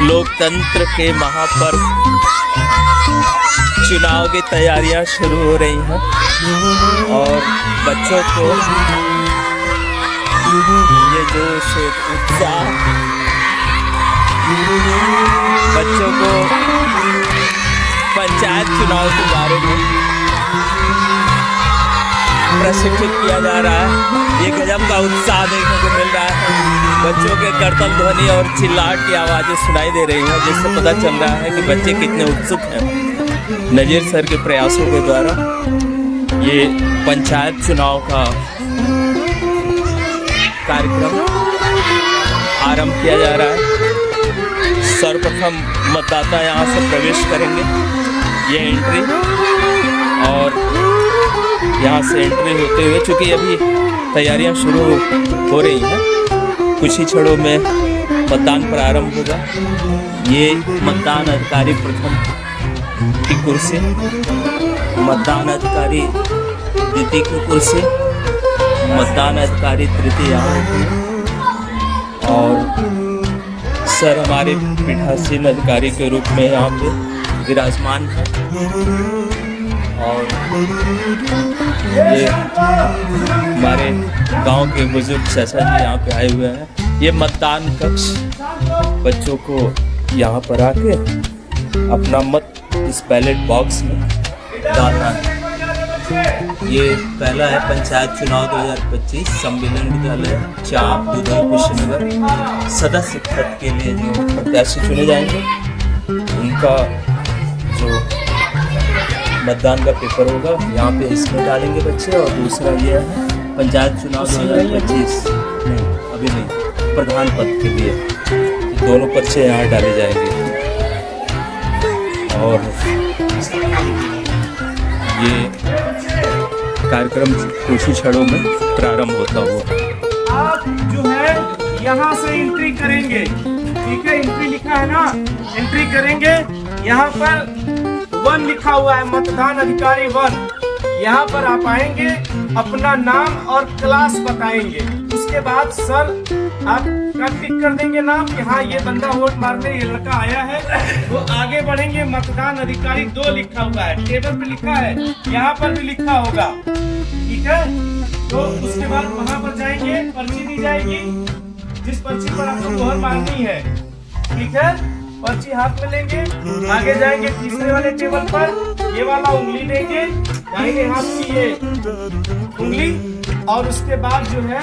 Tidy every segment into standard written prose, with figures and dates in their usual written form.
लोकतंत्र के महापर्व चुनाव की तैयारियां शुरू हो रही हैं और बच्चों को ये जोश उत्साह बच्चों को पंचायत चुनाव के बारे में प्रशिक्षित किया जा रहा है। ये गजब का उत्साह देखने को मिल रहा है। बच्चों के करतल ध्वनि और चिल्लाहट की आवाज़ें सुनाई दे रही हैं, जिससे पता चल रहा है कि बच्चे कितने उत्सुक हैं। नज़ीर सर के प्रयासों के द्वारा ये पंचायत चुनाव का कार्यक्रम आरंभ किया जा रहा है। सर्वप्रथम मतदाता यहाँ से प्रवेश करेंगे, ये एंट्री, और यहाँ से एंट्री होते हुए चूँकि अभी तैयारियाँ शुरू हो रही हैं, कुछ ही क्षणों में मतदान प्रारंभ होगा। ये मतदान अधिकारी प्रथम की कुर्सी, मतदान अधिकारी द्वितीय की कुर्सी, मतदान अधिकारी तृतीय यहाँ होती है, और सर हमारे पीठासीन अधिकारी के रूप में यहाँ पे विराजमान है। और ये हमारे गांव के बुजुर्ग चाचा जी यहाँ पे आए हुए हैं। ये मतदान कक्ष, बच्चों को यहाँ पर आके अपना मत इस बैलेट बॉक्स में डालना है। ये पहला है पंचायत चुनाव 2025 सम्मेलन विद्यालय चाप दुधई कुशीनगर। सदस्य पद के लिए जो प्रत्याशी चुने जाएंगे उनका जो मतदान का पेपर होगा यहाँ पे इसमें डालेंगे बच्चे। और दूसरा ये है पंचायत चुनाव 2025 नहीं, अभी नहीं, प्रधान पद के लिए दोनों पर्चे यहाँ डाले जाएंगे। और ये कार्यक्रम कुछ ही क्षणों में प्रारंभ होता हुआ। आप जो है यहाँ से एंट्री करेंगे, ठीक है, एंट्री लिखा है ना, एंट्री करेंगे। यहाँ पर 1 लिखा हुआ है, मतदान अधिकारी 1। यहाँ पर आप आएंगे, अपना नाम और क्लास बताएंगे। उसके बाद सर आप टिक कर देंगे नाम कि हाँ ये बंदा वोट मारने ये लड़का आया है। वो आगे बढ़ेंगे, मतदान अधिकारी 2 लिखा हुआ है, टेबल पे लिखा है, यहाँ पर भी लिखा होगा, ठीक है। तो उसके बाद वहाँ पर जाएंगे, पर्ची दी जाएगी, जिस पर्ची पर आपको मोहर मारनी है, ठीक है। पर्ची हाथ में लेंगे, आगे जाएंगे तीसरे वाले टेबल पर, ये वाला उंगली देंगे, दाहिने हाथ की ये उंगली, और उसके बाद जो है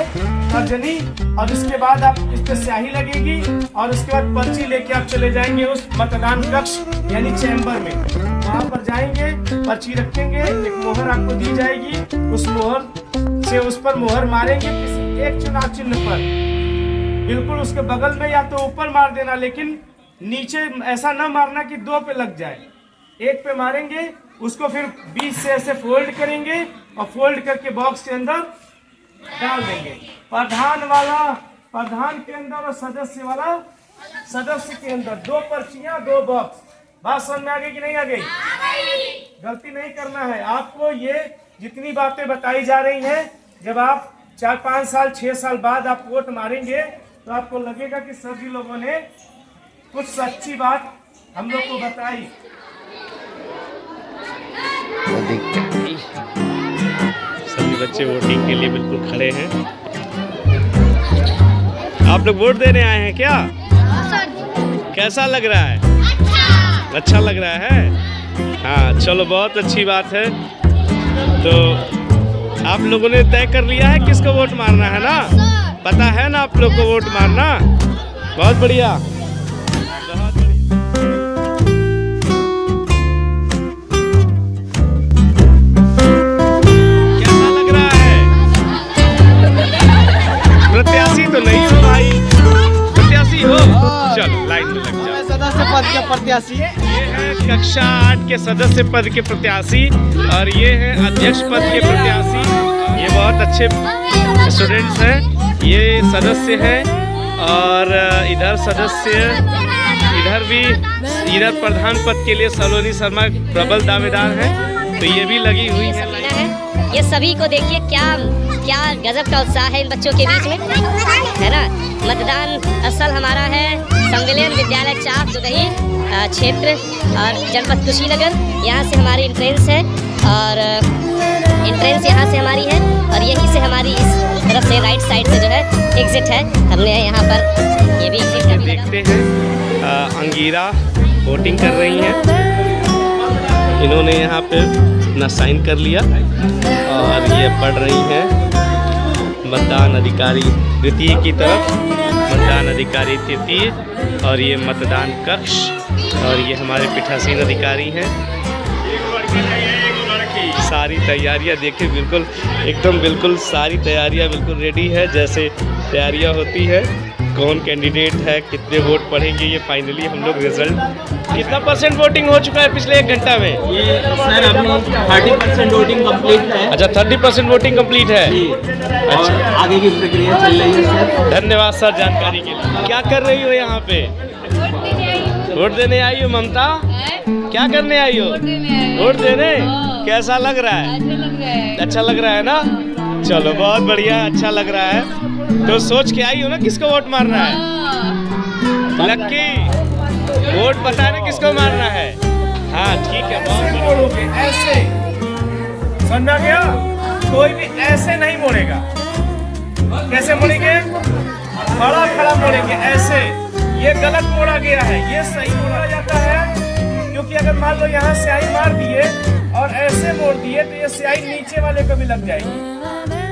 तर्जनी, और उसके बाद आप इस पे स्याही लगेगी, और उसके बाद पर्ची लेके आप चले जाएंगे उस मतदान कक्ष यानी चैम्बर में। वहाँ पर जाएंगे, पर्ची रखेंगे, एक मोहर आपको दी जाएगी, उस मोहर से उस पर मोहर मारेंगे किसी एक चुनाव चिन्ह पर, बिल्कुल उसके बगल में, या तो ऊपर मार देना, लेकिन नीचे ऐसा ना मारना कि 2 पे लग जाए। 1 पे मारेंगे, उसको फिर बीच से ऐसे फोल्ड करेंगे और फोल्ड करके बॉक्स के अंदर डाल देंगे। प्रधान के अंदर और सदस्य के अंदर 2 पर्चियां 2 बॉक्स। बात समझ में आ गई कि नहीं आ गई? गलती नहीं करना है आपको। ये जितनी बातें बताई जा रही हैं, जब आप 4-5 साल 6 साल बाद आप वोट मारेंगे तो आपको लगेगा कि सभी लोगों ने कुछ सच्ची बात हम लोग को बताई। सभी बच्चे वोटिंग के लिए बिल्कुल खड़े हैं। आप लोग वोट देने आए हैं क्या? कैसा लग रहा है? अच्छा लग रहा है। हाँ चलो, बहुत अच्छी बात है। तो आप लोगों ने तय कर लिया है किसको वोट मारना है ना? पता है ना आप लोग को वोट मारना? बहुत बढ़िया। प्रत्याशी तो नहीं हो भाई, प्रत्याशी हो? चलो लाइन में लग जाओ। सदस्य पद के प्रत्याशी, ये है कक्षा 8 के सदस्य पद के प्रत्याशी, और ये है अध्यक्ष पद के प्रत्याशी। ये बहुत अच्छे स्टूडेंट्स हैं, ये सदस्य हैं, और इधर सदस्य, इधर प्रधान पद के लिए सलोनी शर्मा प्रबल दावेदार हैं। तो ये भी लगी हुई है। ये सभी को देखिए क्या गजब का उत्साह है इन बच्चों के बीच में, है ना। मतदान स्थल हमारा है सम्मेलन विद्यालय चाक दुदही क्षेत्र और जनपद कुशीनगर, यहाँ से हमारी एंट्रेंस है और एंट्रेंस यहाँ से हमारी है और यहीं से हमारी इस तरफ से राइट साइड से जो है एग्जिट है। हमने यहाँ पर ये भी एग्जिट का भी लगा। देखते हैं अंगीरा वोटिंग कर रही हैं। इन्होंने यहाँ पे अपना साइन कर लिया और ये पढ़ रही हैं मतदान अधिकारी द्वितीय की तरफ, मतदान अधिकारी तृतीय, और ये मतदान कक्ष, और ये हमारे पीठासीन अधिकारी हैं। सारी तैयारियां देखिए, बिल्कुल एकदम बिल्कुल सारी तैयारियां बिल्कुल रेडी है, जैसे तैयारियां होती है। कौन कैंडिडेट है, कितने वोट पड़ेंगे, ये फाइनली हम लोग रिजल्ट। कितना परसेंट वोटिंग हो चुका है पिछले 1 घंटा में? ये सर अपनी 30% वोटिंग कंप्लीट है। अच्छा, 30% वोटिंग कंप्लीट है। और आगे की प्रक्रिया चल रही है सर। धन्यवाद सर जानकारी के लिए। क्या कर रही हो यहाँ पे? वोट देने आई हो ममता? क्या करने आई हो? वोट देने। कैसा लग रहा है? अच्छा लग रहा है ना? चलो बहुत बढ़िया, अच्छा लग रहा है। तो सोच के आई हो ना किसको वोट मारना है? लक्की, वोट पता है ना किसको मारना है? हाँ ठीक है, बहुत मोड़ोगे ऐसे, समझा गया? कोई भी ऐसे नहीं मोड़ेगा। कैसे मोड़ेंगे? खड़ा खड़ा मोड़ेंगे ऐसे। ये गलत मोड़ा गया है, ये सही मोड़ा जाता है। क्योंकि अगर मान लो यहाँ स्याही मार दिए और ऐसे मोड़ दिए तो ये स्याही नीचे वाले को भी लग जाएगी,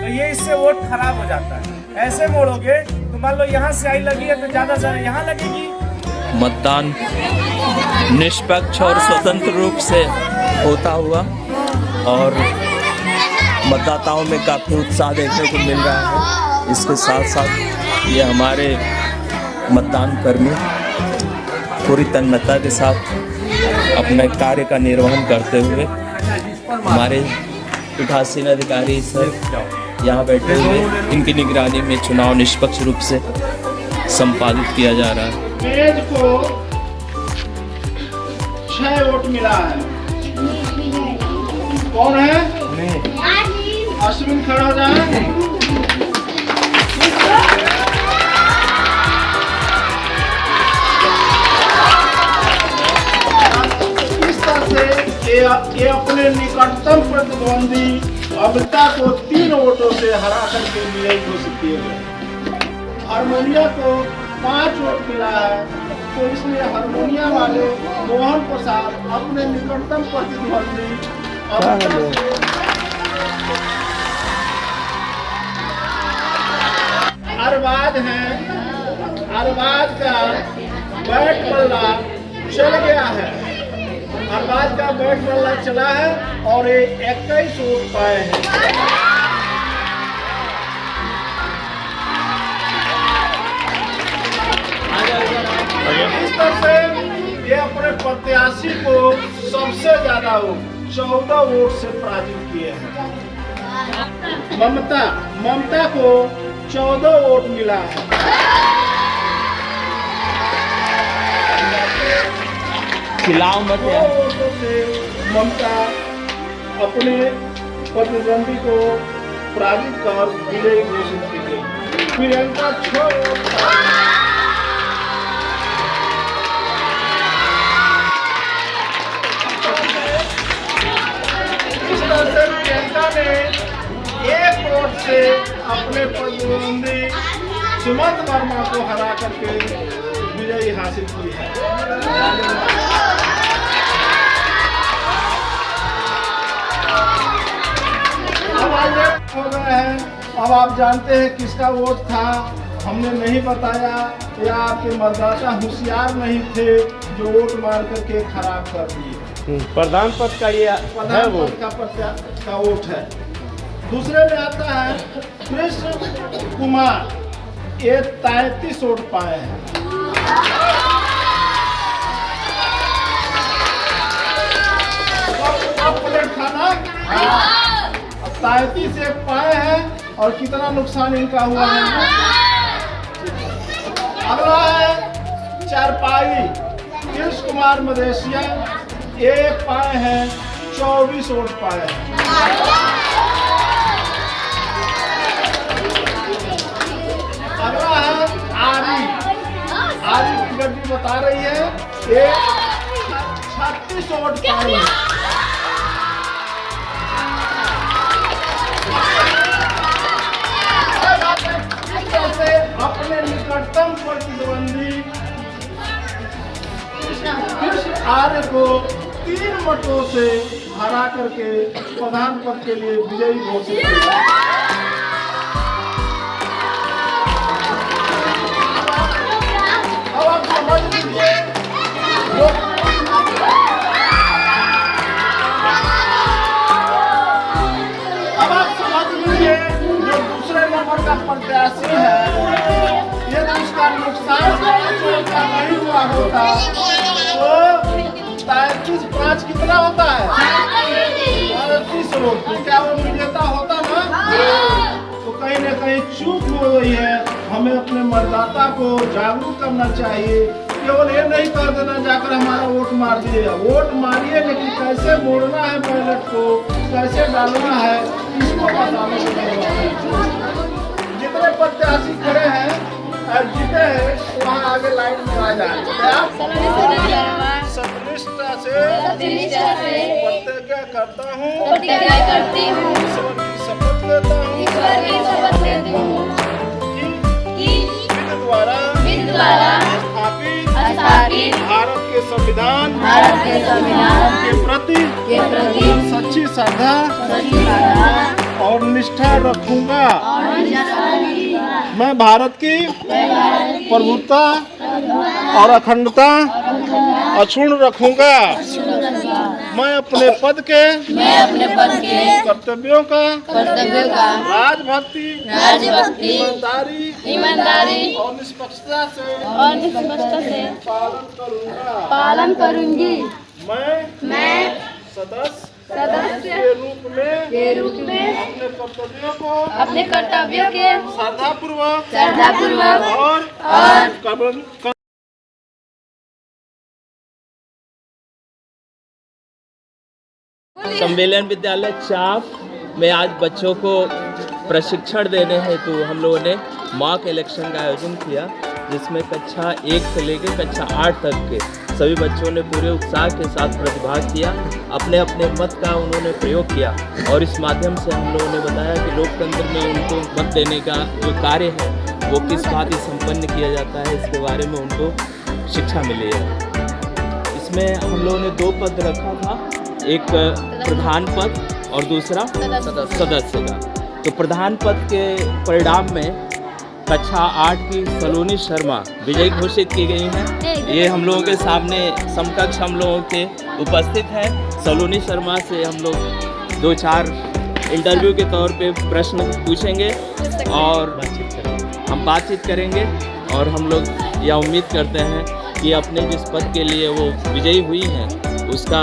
तो ये इससे वोट खराब हो जाता है। ऐसे मोड़ोगे तो मान लो यहाँ स्याही लगी है तो ज्यादा से यहाँ लगेगी। मतदान निष्पक्ष और स्वतंत्र रूप से होता हुआ और मतदाताओं में काफ़ी उत्साह देखने को मिल रहा है। इसके साथ साथ ये हमारे मतदान कर्मी पूरी तन्मयता के साथ अपने कार्य का निर्वहन करते हुए, हमारे पीठासीन अधिकारी सर यहाँ बैठे हुए, इनकी निगरानी में चुनाव निष्पक्ष रूप से संपादित किया जा रहा है। तेज को 6 वोट मिला है। कौन है? अश्विन, खड़ा हो जाए। इस तरह से ये अपने निकटतम प्रतिद्वंदी अमृता को 3 वोटों से हरा करके विजयी घोषित किए गए। हारमोनिया को 5 वोट मिला है, तो इसलिए हारमोनिया वाले मोहन प्रसाद अपने निकटतम प्रतिद्वंदी अरबाज है। अरबाज का बैट बल्ला चल गया है। अरबाज का बैट बल्ला चला है और ये 21 वोट पाए हैं। इस तरह से ये अपने प्रत्याशी को सबसे ज्यादा वोट 14 वोट से पराजित किए हैं। ममता को 14 वोट मिला है। खिलाओ मत 2 वोटों से ममता अपने प्रतिद्वंदी को पराजित कर विजयी घोषित की गई। प्रियंका 6 वोट प्रियंका ने 1 वोट से अपने प्रतिद्वंदी सुमंत वर्मा को हरा करके विजयी हासिल की है। अब आगे हो गए हैं। अब आप जानते हैं किसका वोट था, हमने नहीं बताया या आपके मतदाता होशियार नहीं थे जो वोट मार करके खराब कर दिए। प्रधान पद का ये प्रधान पद का वोट है। दूसरे में आता है कृष्ण कुमार, ये 33 वोट पाए हैं। थाना 33 एक पाए हैं और कितना नुकसान इनका हुआ है। अगला है चारपाई कृष्ण कुमार मदेशिया, एक पाए हैं 24 वोट पाए हैं। अगला है आरिफ टीचर जी बता रही है कि 36 वोट पाई है। अपने निकटतम प्रतिद्वंदी कृष्ण आर्य को 3 मतों से हरा करके प्रधान पद के लिए विजयी घोषित किया। अब आप समझ लीजिए जो दूसरे नंबर का प्रत्याशी है, यदि उसका नुकसान नहीं हुआ होता तो 33-5 कितना होता है? 38 वोट। तो क्या वो विजेता होता ना? तो कहीं ना कहीं चूक हो गई है। हमें अपने मतदाता को जागरूक करना चाहिए। केवल ये नहीं कर देना जाकर हमारा वोट मार दिए। वोट मारिए, लेकिन कैसे मोड़ना है बैलेट को, कैसे डालना है, इसको बताने की जरूरत है। जितने प्रत्याशी खड़े हैं और जीते हैं वहाँ आगे लाइन में आ जाए। सत्यनिष्ठा से प्रतिज्ञा करता हूँ, ईश्वर की शपथ लेता हूँ कि विधि द्वारा स्थापित भारत के संविधान के प्रति सच्ची श्रद्धा और निष्ठा रखूंगा। मैं भारत की प्रभुता और अखंडता अक्षुण्ण रखूंगा। मैं अपने पद के कर्तव्यों का राजभक्ति, ईमानदारी और निष्पक्षता से पालन करूंगी। मैं सदस्य के रूप में अपने कर्तव्यों के श्रद्धापूर्वक और सम्मेलन विद्यालय चाप में आज बच्चों को प्रशिक्षण देने हेतु हम लोगों ने मॉक इलेक्शन का आयोजन किया, जिसमें कक्षा 1 से लेकर कक्षा 8 तक के सभी बच्चों ने पूरे उत्साह के साथ प्रतिभाग किया। अपने अपने मत का उन्होंने प्रयोग किया और इस माध्यम से हम लोगों ने बताया कि लोकतंत्र में उनको मत देने का जो कार्य है वो किस भांति संपन्न किया जाता है, इसके बारे में उनको शिक्षा मिली है। इसमें हम लोगों ने 2 पद रखा था, एक प्रधान पद और दूसरा सदस्य का। तो प्रधान पद के परिणाम में कक्षा 8 की सलोनी शर्मा विजयी घोषित की गई हैं। ये हम लोगों के सामने समकक्ष हम लोगों के उपस्थित हैं। सलोनी शर्मा से हम लोग 2-4 इंटरव्यू के तौर पे प्रश्न पूछेंगे और हम बातचीत करेंगे और हम लोग यह उम्मीद करते हैं कि अपने जिस पद के लिए वो विजयी हुई हैं उसका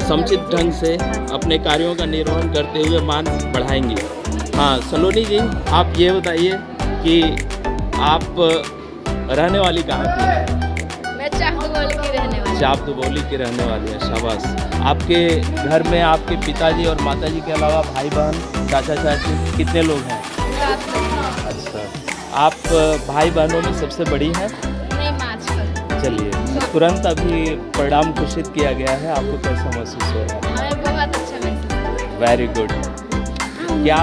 समुचित ढंग से अपने कार्यों का निर्वहन करते हुए मान बढ़ाएंगी। हाँ सलोनी जी, आप ये बताइए कि आप रहने वाली कहाँ की हैं? मैं चाप दुबौली की रहने वाली है। शाबाश। आपके घर में आपके पिताजी और माताजी के अलावा भाई बहन, चाचा चाची कितने लोग हैं? अच्छा, आप भाई बहनों में सबसे बड़ी हैं? चलिए, तुरंत अभी परिणाम घोषित किया गया है, आपको कैसा महसूस हो रहा है? हमें बहुत अच्छा महसूस। Very good. क्या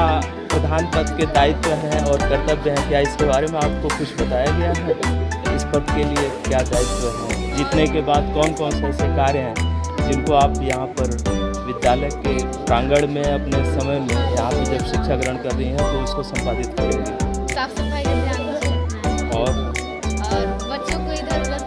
प्रधान पद के दायित्व हैं और कर्तव्य हैं, क्या इसके बारे में आपको कुछ बताया गया है? इस पद के लिए क्या दायित्व है? जीतने के बाद कौन कौन से ऐसे कार्य हैं जिनको आप यहाँ पर विद्यालय के प्रांगण में अपने समय में यहाँ पर जब शिक्षा ग्रहण कर रही हैं तो उसको संपादित करेंगे? साफ सफाई का ध्यान रखना है और बच्चों को इधर उधर